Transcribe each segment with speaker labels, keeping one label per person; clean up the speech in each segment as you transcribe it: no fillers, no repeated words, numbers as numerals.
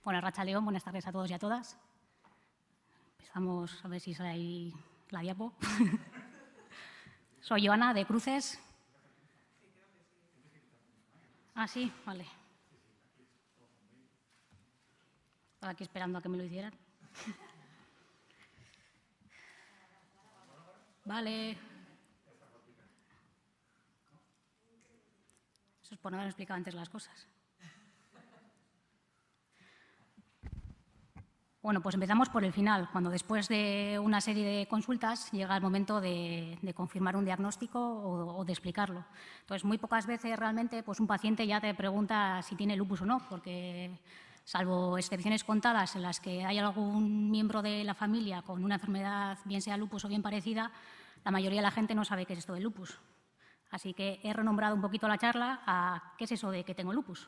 Speaker 1: Bueno, arratsaldeon, buenas tardes a todos y a todas. Empezamos a ver si sale ahí la diapo. Soy Joana, de Cruces. Ah, sí, vale. Estaba aquí esperando a que me lo hicieran. Vale. Eso es por no haber explicado antes las cosas. Bueno, pues empezamos por el final, cuando después de una serie de consultas llega el momento de confirmar un diagnóstico o de explicarlo. Entonces, muy pocas veces realmente pues un paciente ya te pregunta si tiene lupus o no, porque salvo excepciones contadas en las que hay algún miembro de la familia con una enfermedad, bien sea lupus o bien parecida, la mayoría de la gente no sabe qué es esto del lupus. Así que he renombrado un poquito la charla a ¿qué es eso de que tengo lupus?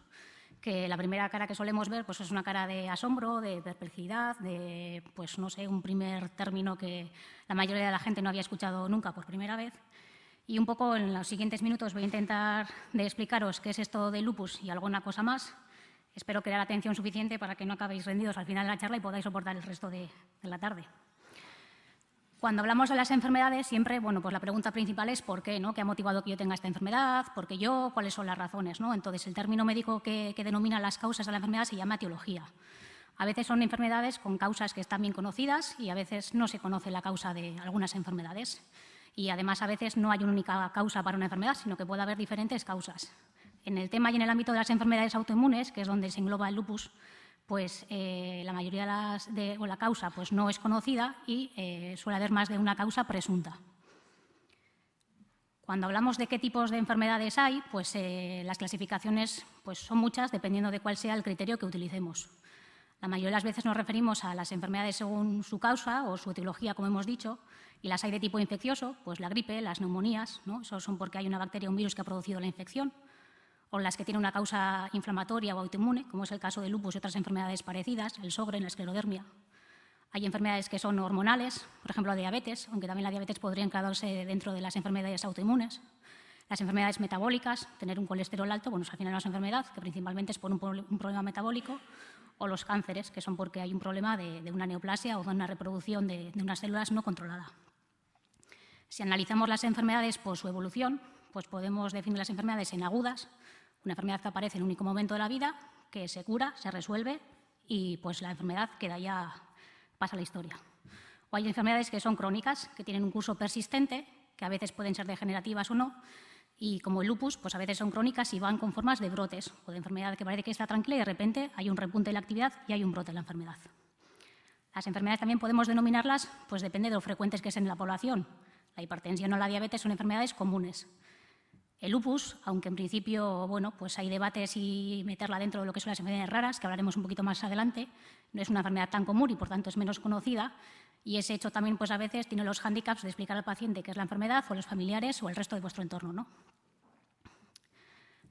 Speaker 1: Que la primera cara que solemos ver pues es una cara de asombro, de perplejidad, de, pues no sé, un primer término que la mayoría de la gente no había escuchado nunca por primera vez. Y un poco en los siguientes minutos voy a intentar de explicaros qué es esto del lupus y alguna cosa más. Espero crear atención suficiente para que no acabéis rendidos al final de la charla y podáis soportar el resto de la tarde. Cuando hablamos de las enfermedades, siempre, bueno, pues la pregunta principal es ¿por qué? ¿No? ¿Qué ha motivado que yo tenga esta enfermedad? ¿Por qué yo? ¿Cuáles son las razones? ¿No? Entonces, el término médico que denomina las causas de la enfermedad se llama etiología. A veces son enfermedades con causas que están bien conocidas y a veces no se conoce la causa de algunas enfermedades. Y además, a veces no hay una única causa para una enfermedad, sino que puede haber diferentes causas. En el tema y en el ámbito de las enfermedades autoinmunes, que es donde se engloba el lupus, pues la mayoría de la causa pues, no es conocida y suele haber más de una causa presunta. Cuando hablamos de qué tipos de enfermedades hay, pues las clasificaciones pues, son muchas dependiendo de cuál sea el criterio que utilicemos. La mayoría de las veces nos referimos a las enfermedades según su causa o su etiología, como hemos dicho, y las hay de tipo infeccioso, pues la gripe, las neumonías, ¿no? Eso son porque hay una bacteria o un virus que ha producido la infección, o las que tienen una causa inflamatoria o autoinmune, como es el caso del lupus y otras enfermedades parecidas, el Sjögren, la esclerodermia. Hay enfermedades que son hormonales, por ejemplo, la diabetes, aunque también la diabetes podría encuadrarse dentro de las enfermedades autoinmunes. Las enfermedades metabólicas, tener un colesterol alto, bueno, al final no es enfermedad, que principalmente es por un problema metabólico, o los cánceres, que son porque hay un problema de una neoplasia o de una reproducción de unas células no controlada. Si analizamos las enfermedades por su evolución, pues podemos definir las enfermedades en agudas, una enfermedad que aparece en un único momento de la vida, que se cura, se resuelve y pues la enfermedad queda ya, pasa a la historia. O hay enfermedades que son crónicas, que tienen un curso persistente, que a veces pueden ser degenerativas o no, y como el lupus, pues a veces son crónicas y van con formas de brotes o de enfermedad que parece que está tranquila y de repente hay un repunte de la actividad y hay un brote en la enfermedad. Las enfermedades también podemos denominarlas, pues depende de lo frecuentes que sean en la población. La hipertensión o la diabetes son enfermedades comunes. El lupus, aunque en principio bueno, pues hay debates y meterla dentro de lo que son las enfermedades raras, que hablaremos un poquito más adelante, no es una enfermedad tan común y por tanto es menos conocida y ese hecho también pues a veces tiene los hándicaps de explicar al paciente qué es la enfermedad o los familiares o el resto de vuestro entorno, ¿no?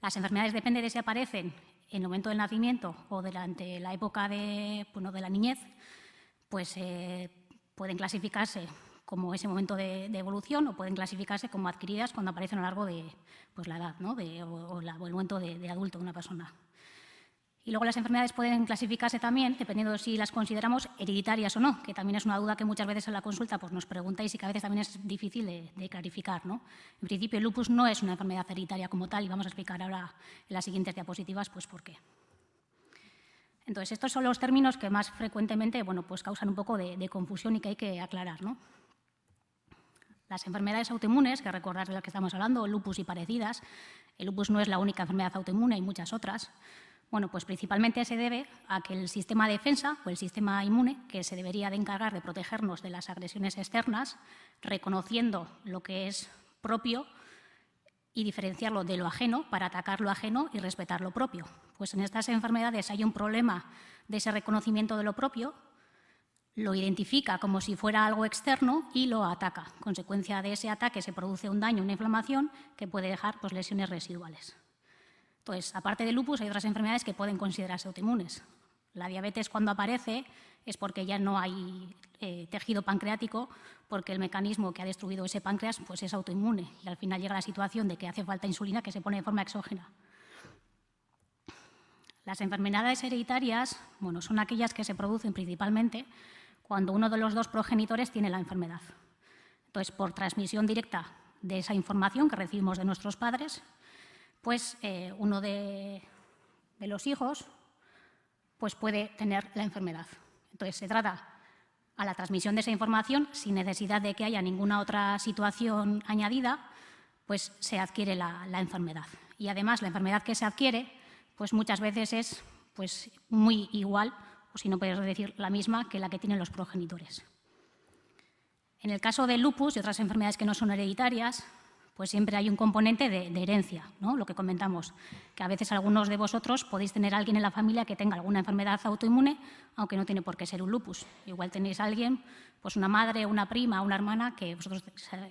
Speaker 1: Las enfermedades depende de si aparecen en el momento del nacimiento o durante la época de la niñez, pues pueden clasificarse como ese momento de evolución o pueden clasificarse como adquiridas cuando aparecen a lo largo de pues, la edad, ¿no? o el momento de adulto de una persona. Y luego las enfermedades pueden clasificarse también, dependiendo de si las consideramos hereditarias o no, que también es una duda que muchas veces en la consulta pues, nos preguntáis y que a veces también es difícil de clarificar, ¿no? En principio, el lupus no es una enfermedad hereditaria como tal y vamos a explicar ahora en las siguientes diapositivas pues, por qué. Entonces, estos son los términos que más frecuentemente bueno, pues causan un poco de confusión y que hay que aclarar, ¿no? Las enfermedades autoinmunes, que recordad de las que estamos hablando, lupus y parecidas, el lupus no es la única enfermedad autoinmune, hay muchas otras. Bueno, pues principalmente se debe a que el sistema de defensa o el sistema inmune, que se debería de encargar de protegernos de las agresiones externas, reconociendo lo que es propio y diferenciarlo de lo ajeno para atacar lo ajeno y respetar lo propio. Pues en estas enfermedades hay un problema de ese reconocimiento de lo propio, lo identifica como si fuera algo externo y lo ataca. Consecuencia de ese ataque se produce un daño, una inflamación que puede dejar pues, lesiones residuales. Entonces, aparte del lupus, hay otras enfermedades que pueden considerarse autoinmunes. La diabetes, cuando aparece, es porque ya no hay tejido pancreático, porque el mecanismo que ha destruido ese páncreas pues, es autoinmune y al final llega la situación de que hace falta insulina que se pone de forma exógena. Las enfermedades hereditarias, bueno, son aquellas que se producen principalmente cuando uno de los dos progenitores tiene la enfermedad. Entonces, por transmisión directa de esa información que recibimos de nuestros padres, pues uno de los hijos pues puede tener la enfermedad. Entonces, se trata a la transmisión de esa información sin necesidad de que haya ninguna otra situación añadida, pues se adquiere la enfermedad. Y además, la enfermedad que se adquiere, pues muchas veces es pues, muy igual, o si no puedes decir la misma, que la que tienen los progenitores. En el caso del lupus y otras enfermedades que no son hereditarias, pues siempre hay un componente de herencia, ¿no? Lo que comentamos, que a veces algunos de vosotros podéis tener a alguien en la familia que tenga alguna enfermedad autoinmune, aunque no tiene por qué ser un lupus. Igual tenéis a alguien, pues una madre, una prima, una hermana, que vosotros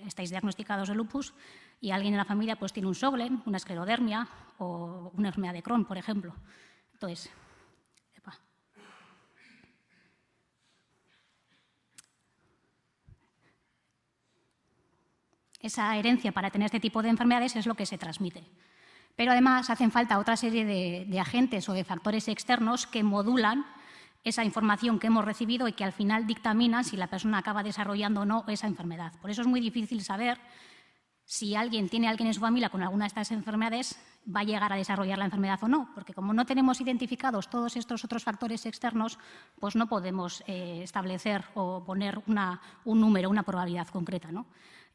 Speaker 1: estáis diagnosticados de lupus y alguien en la familia pues tiene un Sjögren, una esclerodermia o una enfermedad de Crohn, por ejemplo. Entonces, esa herencia para tener este tipo de enfermedades es lo que se transmite. Pero además hacen falta otra serie de agentes o de factores externos que modulan esa información que hemos recibido y que al final dictaminan si la persona acaba desarrollando o no esa enfermedad. Por eso es muy difícil saber si alguien tiene a alguien en su familia con alguna de estas enfermedades, va a llegar a desarrollar la enfermedad o no, porque como no tenemos identificados todos estos otros factores externos, pues no podemos establecer o poner un número, una probabilidad concreta, ¿no?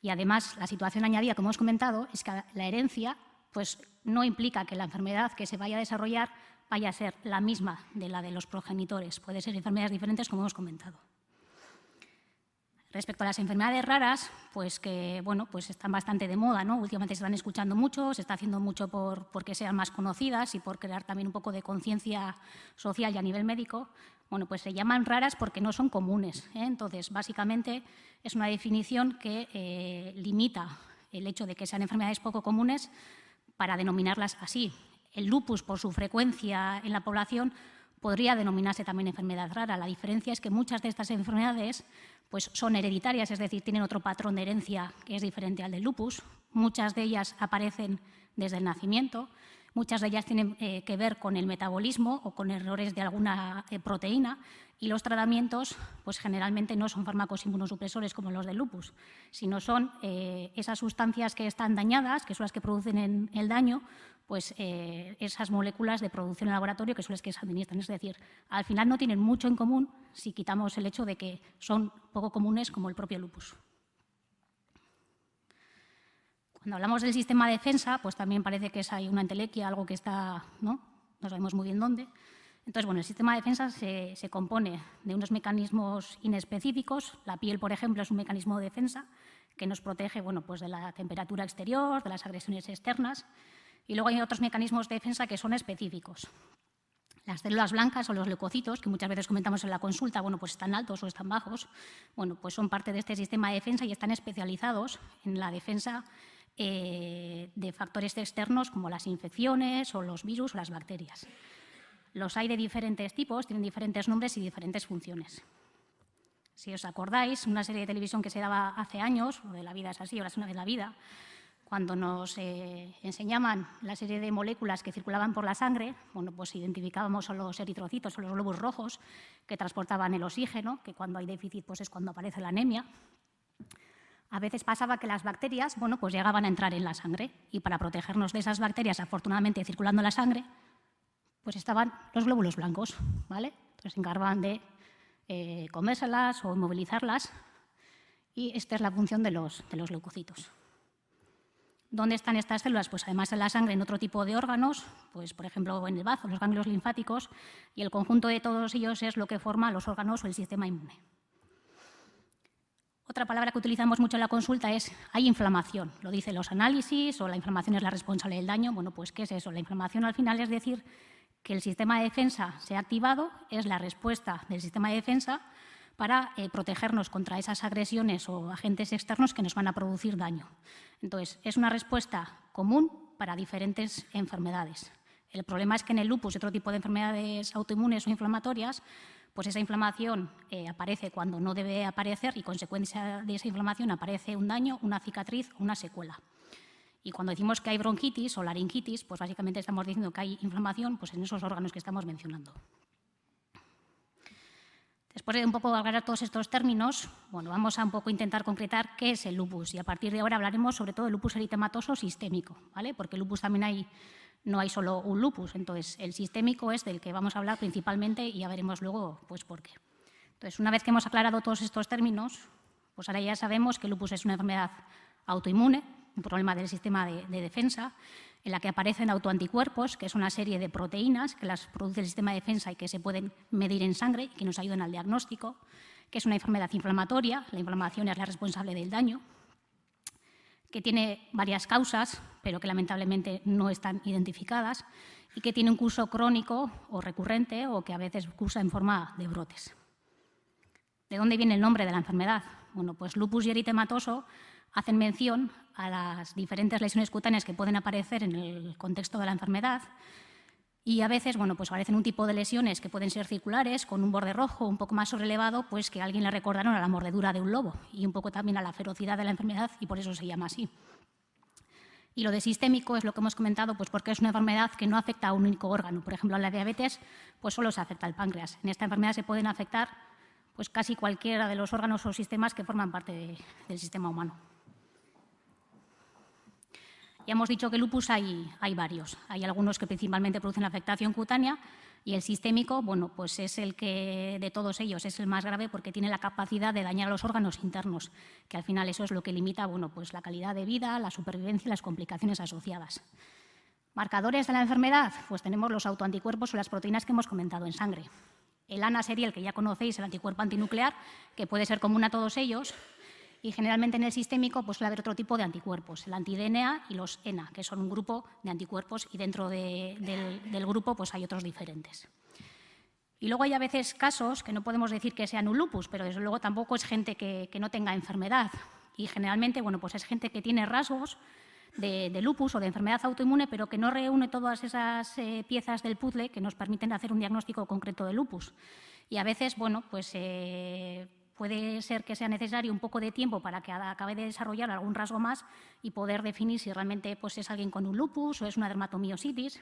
Speaker 1: Y además, la situación añadida, como hemos comentado, es que la herencia pues, no implica que la enfermedad que se vaya a desarrollar vaya a ser la misma de la de los progenitores. Puede ser enfermedades diferentes, como hemos comentado. Respecto a las enfermedades raras, pues que bueno, pues están bastante de moda, ¿no? Últimamente se están escuchando mucho, se está haciendo mucho porque sean más conocidas y por crear también un poco de conciencia social y a nivel médico. Bueno, pues se llaman raras porque no son comunes, ¿eh? Entonces, básicamente es una definición que limita el hecho de que sean enfermedades poco comunes para denominarlas así. El lupus, por su frecuencia en la población, podría denominarse también enfermedad rara. La diferencia es que muchas de estas enfermedades pues, son hereditarias, es decir, tienen otro patrón de herencia que es diferente al del lupus. Muchas de ellas aparecen desde el nacimiento, muchas de ellas tienen que ver con el metabolismo o con errores de alguna proteína y los tratamientos pues, generalmente no son fármacos inmunosupresores como los del lupus, sino son esas sustancias que están dañadas, que son las que producen el daño, pues esas moléculas de producción en laboratorio que son las que se administran. Es decir, al final no tienen mucho en común si quitamos el hecho de que son poco comunes como el propio lupus. Cuando hablamos del sistema de defensa, pues también parece que es ahí una entelequia, algo que está, no sabemos muy bien dónde. Entonces, bueno, el sistema de defensa se compone de unos mecanismos inespecíficos. La piel, por ejemplo, es un mecanismo de defensa que nos protege bueno, pues de la temperatura exterior, de las agresiones externas. Y luego hay otros mecanismos de defensa que son específicos. Las células blancas o los leucocitos, que muchas veces comentamos en la consulta, bueno, pues están altos o están bajos, bueno, pues son parte de este sistema de defensa y están especializados en la defensa de factores externos como las infecciones o los virus o las bacterias. Los hay de diferentes tipos, tienen diferentes nombres y diferentes funciones. Si os acordáis, una serie de televisión que se daba hace años, o de La vida es así, o La una de la vida, cuando nos enseñaban la serie de moléculas que circulaban por la sangre, bueno, pues identificábamos a los eritrocitos o los glóbulos rojos que transportaban el oxígeno, que cuando hay déficit pues es cuando aparece la anemia. A veces pasaba que las bacterias bueno, pues llegaban a entrar en la sangre y para protegernos de esas bacterias, afortunadamente circulando en la sangre, pues estaban los glóbulos blancos, ¿vale? Entonces se encargaban de comérselas o inmovilizarlas y esta es la función de los leucocitos. ¿Dónde están estas células? Pues además en la sangre, en otro tipo de órganos, pues por ejemplo en el bazo, los ganglios linfáticos, y el conjunto de todos ellos es lo que forma los órganos o el sistema inmune. Otra palabra que utilizamos mucho en la consulta es hay inflamación, lo dicen los análisis o la inflamación es la responsable del daño. Bueno, pues ¿qué es eso? La inflamación al final es decir que el sistema de defensa se ha activado, es la respuesta del sistema de defensa para protegernos contra esas agresiones o agentes externos que nos van a producir daño. Entonces, es una respuesta común para diferentes enfermedades. El problema es que en el lupus y otro tipo de enfermedades autoinmunes o inflamatorias, pues esa inflamación aparece cuando no debe aparecer y consecuencia de esa inflamación aparece un daño, una cicatriz o una secuela. Y cuando decimos que hay bronquitis o laringitis, pues básicamente estamos diciendo que hay inflamación pues, en esos órganos que estamos mencionando. Después de un poco aclarar todos estos términos, bueno, vamos a un poco intentar concretar qué es el lupus y a partir de ahora hablaremos sobre todo del lupus eritematoso sistémico, ¿vale? Porque el lupus también no hay solo un lupus, entonces el sistémico es del que vamos a hablar principalmente y ya veremos luego pues, por qué. Entonces, una vez que hemos aclarado todos estos términos, pues ahora ya sabemos que el lupus es una enfermedad autoinmune, un problema del sistema de defensa, en la que aparecen autoanticuerpos, que es una serie de proteínas que las produce el sistema de defensa y que se pueden medir en sangre y que nos ayudan al diagnóstico, que es una enfermedad inflamatoria, la inflamación es la responsable del daño, que tiene varias causas, pero que lamentablemente no están identificadas, y que tiene un curso crónico o recurrente o que a veces cursa en forma de brotes. ¿De dónde viene el nombre de la enfermedad? Bueno, pues lupus y eritematoso hacen mención a las diferentes lesiones cutáneas que pueden aparecer en el contexto de la enfermedad y a veces, bueno, pues aparecen un tipo de lesiones que pueden ser circulares, con un borde rojo un poco más sobrelevado, pues que a alguien le recordaron a la mordedura de un lobo y un poco también a la ferocidad de la enfermedad y por eso se llama así. Y lo de sistémico es lo que hemos comentado, pues porque es una enfermedad que no afecta a un único órgano. Por ejemplo, en la diabetes, pues solo se afecta al páncreas. En esta enfermedad se pueden afectar pues casi cualquiera de los órganos o sistemas que forman parte del sistema humano. Ya hemos dicho que lupus hay varios. Hay algunos que principalmente producen afectación cutánea y el sistémico, bueno, pues es el que de todos ellos es el más grave porque tiene la capacidad de dañar a los órganos internos, que al final eso es lo que limita, bueno, pues la calidad de vida, la supervivencia y las complicaciones asociadas. Marcadores de la enfermedad, pues tenemos los autoanticuerpos o las proteínas que hemos comentado en sangre. El ANA sería el que ya conocéis, el anticuerpo antinuclear, que puede ser común a todos ellos. Y generalmente en el sistémico pues, suele haber otro tipo de anticuerpos, el anti-DNA y los ENA, que son un grupo de anticuerpos y dentro del grupo pues, hay otros diferentes. Y luego hay a veces casos que no podemos decir que sean un lupus, pero desde luego tampoco es gente que no tenga enfermedad. Y generalmente bueno, pues es gente que tiene rasgos de lupus o de enfermedad autoinmune, pero que no reúne todas esas piezas del puzzle que nos permiten hacer un diagnóstico concreto de lupus. Y a veces, bueno, pues puede ser que sea necesario un poco de tiempo para que acabe de desarrollar algún rasgo más y poder definir si realmente pues, es alguien con un lupus o es una dermatomiositis,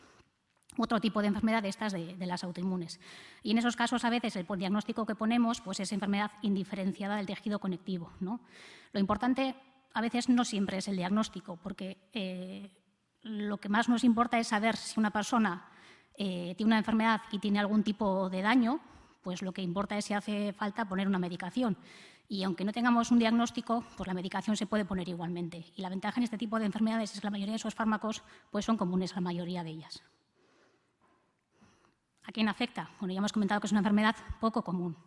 Speaker 1: otro tipo de enfermedad de estas de las autoinmunes. Y en esos casos a veces el diagnóstico que ponemos pues, es enfermedad indiferenciada del tejido conectivo, ¿no? Lo importante a veces no siempre es el diagnóstico, porque lo que más nos importa es saber si una persona tiene una enfermedad y tiene algún tipo de daño, pues lo que importa es si hace falta poner una medicación. Y aunque no tengamos un diagnóstico, pues la medicación se puede poner igualmente. Y la ventaja en este tipo de enfermedades es que la mayoría de esos fármacos pues son comunes a la mayoría de ellas. ¿A quién afecta? Bueno, ya hemos comentado que es una enfermedad poco común.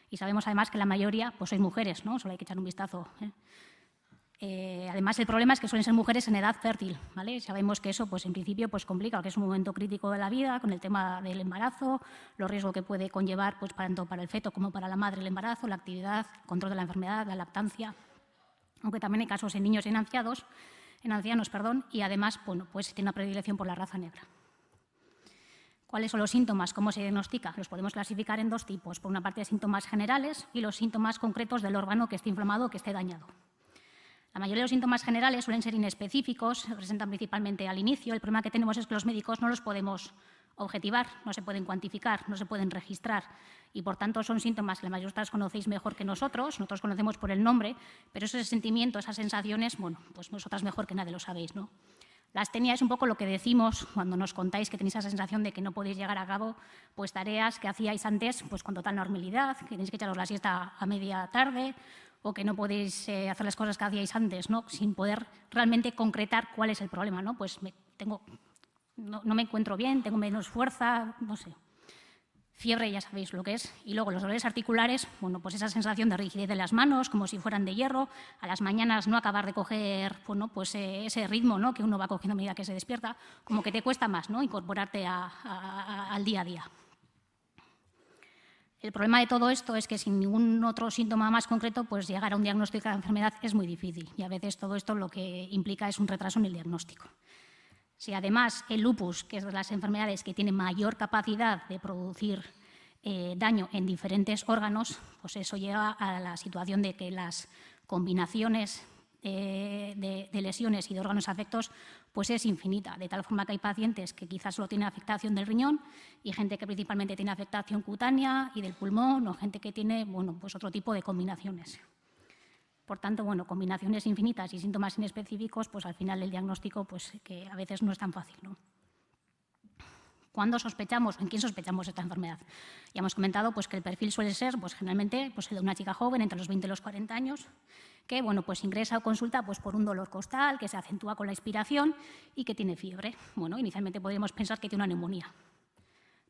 Speaker 1: Y sabemos además que la mayoría pues sois mujeres, ¿no? Solo hay que echar un vistazo. Además, el problema es que suelen ser mujeres en edad fértil, ¿vale? Sabemos que eso, pues, en principio, pues, complica, que es un momento crítico de la vida, con el tema del embarazo, los riesgos que puede conllevar, pues, tanto para el feto como para la madre el embarazo, la actividad, el control de la enfermedad, la lactancia, aunque también hay casos en niños y en ancianos, y además, bueno, pues, tiene una predilección por la raza negra. ¿Cuáles son los síntomas? ¿Cómo se diagnostica? Los podemos clasificar en dos tipos. Por una parte, síntomas generales y los síntomas concretos del órgano que esté inflamado o que esté dañado. La mayoría de los síntomas generales suelen ser inespecíficos, se presentan principalmente al inicio. El problema que tenemos es que los médicos no los podemos objetivar, no se pueden cuantificar, no se pueden registrar y, por tanto, son síntomas que la mayoría de ustedes conocéis mejor que nosotros conocemos por el nombre, pero ese sentimiento, esas sensaciones, bueno, pues vosotras mejor que nadie lo sabéis, ¿no? La astenia es un poco lo que decimos cuando nos contáis que tenéis esa sensación de que no podéis llegar a cabo pues, tareas que hacíais antes pues, con total normalidad, que tenéis que echaros la siesta a media tarde o que no podéis hacer las cosas que hacíais antes, ¿no? Sin poder realmente concretar cuál es el problema, ¿no? Pues no me encuentro bien, tengo menos fuerza, no sé. Fiebre, ya sabéis lo que es. Y luego los dolores articulares, bueno, pues esa sensación de rigidez de las manos, como si fueran de hierro. A las mañanas no acabar de coger, bueno, pues ese ritmo, ¿no? Que uno va cogiendo a medida que se despierta, como que te cuesta más, ¿no? Incorporarte al día a día. El problema de todo esto es que sin ningún otro síntoma más concreto, pues llegar a un diagnóstico de la enfermedad es muy difícil y a veces todo esto lo que implica es un retraso en el diagnóstico. Si además el lupus, que es de las enfermedades que tiene mayor capacidad de producir daño en diferentes órganos, pues eso lleva a la situación de que las combinaciones de lesiones y de órganos afectos pues es infinita, de tal forma que hay pacientes que quizás solo tienen afectación del riñón y gente que principalmente tiene afectación cutánea y del pulmón o gente que tiene pues otro tipo de combinaciones. Por tanto, combinaciones infinitas y síntomas inespecíficos, pues al final el diagnóstico pues, que a veces no es tan fácil, ¿no? ¿Cuándo sospechamos o en quién sospechamos esta enfermedad? Ya hemos comentado pues, que el perfil suele ser pues, generalmente pues, el de una chica joven entre los 20 y los 40 años que pues, ingresa o consulta pues, por un dolor costal que se acentúa con la expiración y que tiene fiebre. Inicialmente podríamos pensar que tiene una neumonía.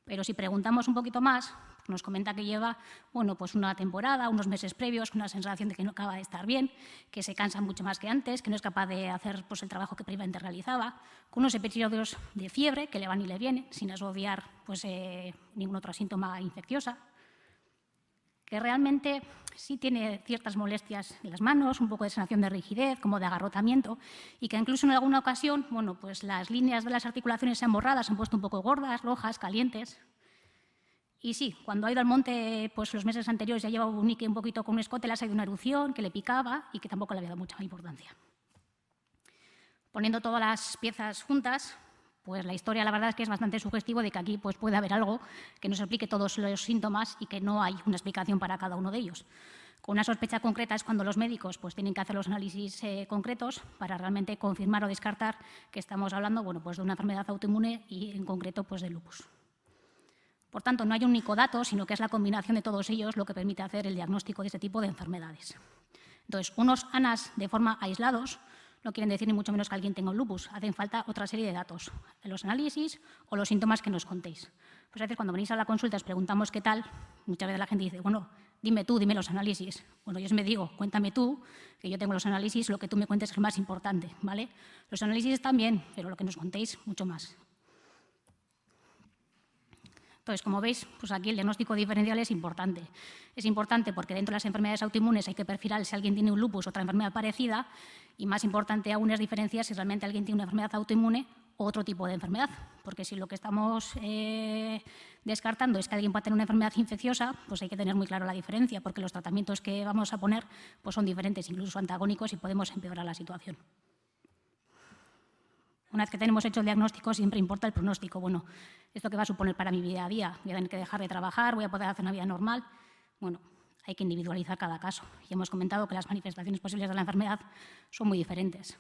Speaker 1: Pero si preguntamos un poquito más, nos comenta que lleva pues una temporada, unos meses previos, una sensación de que no acaba de estar bien, que se cansa mucho más que antes, que no es capaz de hacer pues, el trabajo que previamente realizaba, con unos episodios de fiebre que le van y le vienen, sin asociar pues, ningún otro síntoma infecciosa, que realmente sí tiene ciertas molestias en las manos, un poco de sensación de rigidez, como de agarrotamiento, y que incluso en alguna ocasión pues las líneas de las articulaciones se han borrado, se han puesto un poco gordas, rojas, calientes. Y sí, cuando ha ido al monte pues los meses anteriores ya llevaba un nique un poquito con un escote, le ha salido una erupción que le picaba y que tampoco le había dado mucha importancia. Poniendo todas las piezas juntas, pues la historia la verdad es que es bastante sugestivo de que aquí pues, puede haber algo que nos explique todos los síntomas y que no hay una explicación para cada uno de ellos. Con una sospecha concreta es cuando los médicos pues, tienen que hacer los análisis concretos para realmente confirmar o descartar que estamos hablando pues, de una enfermedad autoinmune y en concreto pues, del lupus. Por tanto, no hay un único dato, sino que es la combinación de todos ellos lo que permite hacer el diagnóstico de este tipo de enfermedades. Entonces, unos ANAS de forma aislados no quieren decir ni mucho menos que alguien tenga un lupus. Hacen falta otra serie de datos, los análisis o los síntomas que nos contéis. Pues a veces cuando venís a la consulta os preguntamos qué tal, muchas veces la gente dice, dime tú, dime los análisis. Yo os me digo, cuéntame tú, que yo tengo los análisis, lo que tú me cuentes es lo más importante, ¿vale? Los análisis están bien, pero lo que nos contéis, mucho más. Entonces, como veis, pues aquí el diagnóstico diferencial es importante. Es importante porque dentro de las enfermedades autoinmunes hay que perfilar si alguien tiene un lupus o otra enfermedad parecida y más importante aún es diferenciar si realmente alguien tiene una enfermedad autoinmune o otro tipo de enfermedad. Porque si lo que estamos descartando es que alguien pueda tener una enfermedad infecciosa, pues hay que tener muy claro la diferencia porque los tratamientos que vamos a poner pues son diferentes, incluso antagónicos y podemos empeorar la situación. Una vez que tenemos hecho el diagnóstico, siempre importa el pronóstico. ¿Esto qué va a suponer para mi día a día? ¿Voy a tener que dejar de trabajar? ¿Voy a poder hacer una vida normal? Hay que individualizar cada caso. Y hemos comentado que las manifestaciones posibles de la enfermedad son muy diferentes.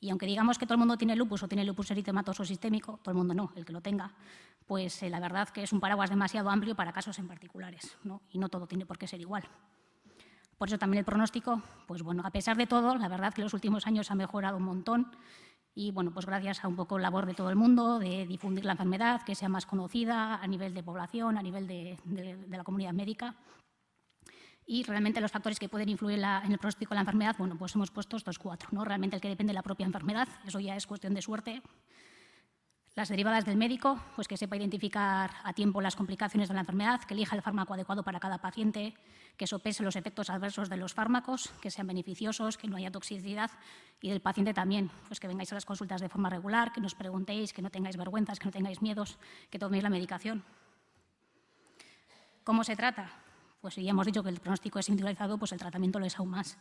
Speaker 1: Y aunque digamos que todo el mundo tiene lupus o tiene lupus eritematoso sistémico, todo el mundo no, el que lo tenga, pues la verdad que es un paraguas demasiado amplio para casos en particulares, ¿no? Y no todo tiene por qué ser igual. Por eso también el pronóstico, pues a pesar de todo, la verdad que en los últimos años ha mejorado un montón. Y pues gracias a un poco labor de todo el mundo, de difundir la enfermedad, que sea más conocida a nivel de población, a nivel de la comunidad médica. Y realmente los factores que pueden influir en el pronóstico de la enfermedad, pues hemos puesto estos 4, ¿no? Realmente el que depende de la propia enfermedad, eso ya es cuestión de suerte. Las derivadas del médico, pues que sepa identificar a tiempo las complicaciones de la enfermedad, que elija el fármaco adecuado para cada paciente, que sopese los efectos adversos de los fármacos, que sean beneficiosos, que no haya toxicidad y del paciente también, pues que vengáis a las consultas de forma regular, que nos preguntéis, que no tengáis vergüenzas, que no tengáis miedos, que toméis la medicación. ¿Cómo se trata? Pues si ya hemos dicho que el pronóstico es individualizado, pues el tratamiento lo es aún más.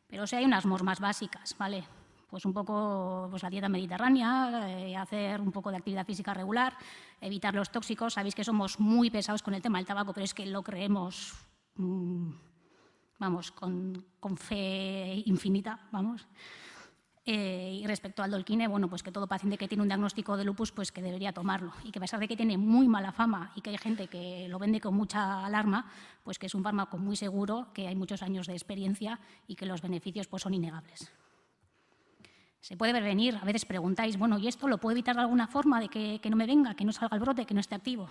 Speaker 1: Pero hay unas normas básicas, ¿vale? Pues un poco la dieta mediterránea, hacer un poco de actividad física regular, evitar los tóxicos. Sabéis que somos muy pesados con el tema del tabaco, pero es que lo creemos, con fe infinita, Y respecto al Dolquine, pues que todo paciente que tiene un diagnóstico de lupus, pues que debería tomarlo. Y que a pesar de que tiene muy mala fama y que hay gente que lo vende con mucha alarma, pues que es un fármaco muy seguro, que hay muchos años de experiencia y que los beneficios pues son innegables. Se puede prevenir, a veces preguntáis, ¿y esto lo puedo evitar de alguna forma de que no me venga, que no salga el brote, que no esté activo?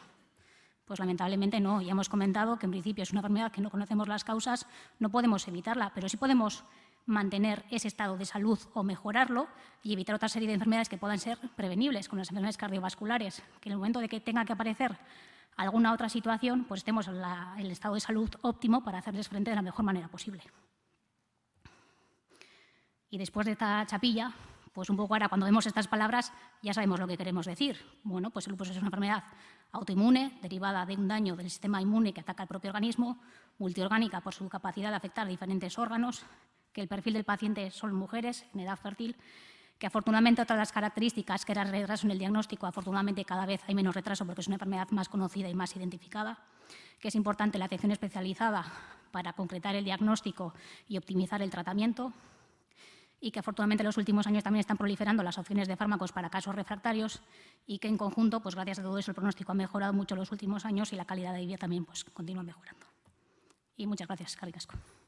Speaker 1: Pues lamentablemente no, ya hemos comentado que en principio es una enfermedad que no conocemos las causas, no podemos evitarla, pero sí podemos mantener ese estado de salud o mejorarlo y evitar otra serie de enfermedades que puedan ser prevenibles, como las enfermedades cardiovasculares, que en el momento de que tenga que aparecer alguna otra situación, pues estemos en el estado de salud óptimo para hacerles frente de la mejor manera posible. Y después de esta chapilla, pues un poco ahora cuando vemos estas palabras ya sabemos lo que queremos decir. Pues el lupus es una enfermedad autoinmune derivada de un daño del sistema inmune que ataca al propio organismo, multiorgánica por su capacidad de afectar diferentes órganos, que el perfil del paciente son mujeres en edad fértil, que afortunadamente otras de las características que era el retraso en el diagnóstico, afortunadamente cada vez hay menos retraso porque es una enfermedad más conocida y más identificada, que es importante la atención especializada para concretar el diagnóstico y optimizar el tratamiento, y que afortunadamente en los últimos años también están proliferando las opciones de fármacos para casos refractarios y que en conjunto, pues gracias a todo eso, el pronóstico ha mejorado mucho en los últimos años y la calidad de vida también pues, continúa mejorando. Y muchas gracias, eskerrik asko.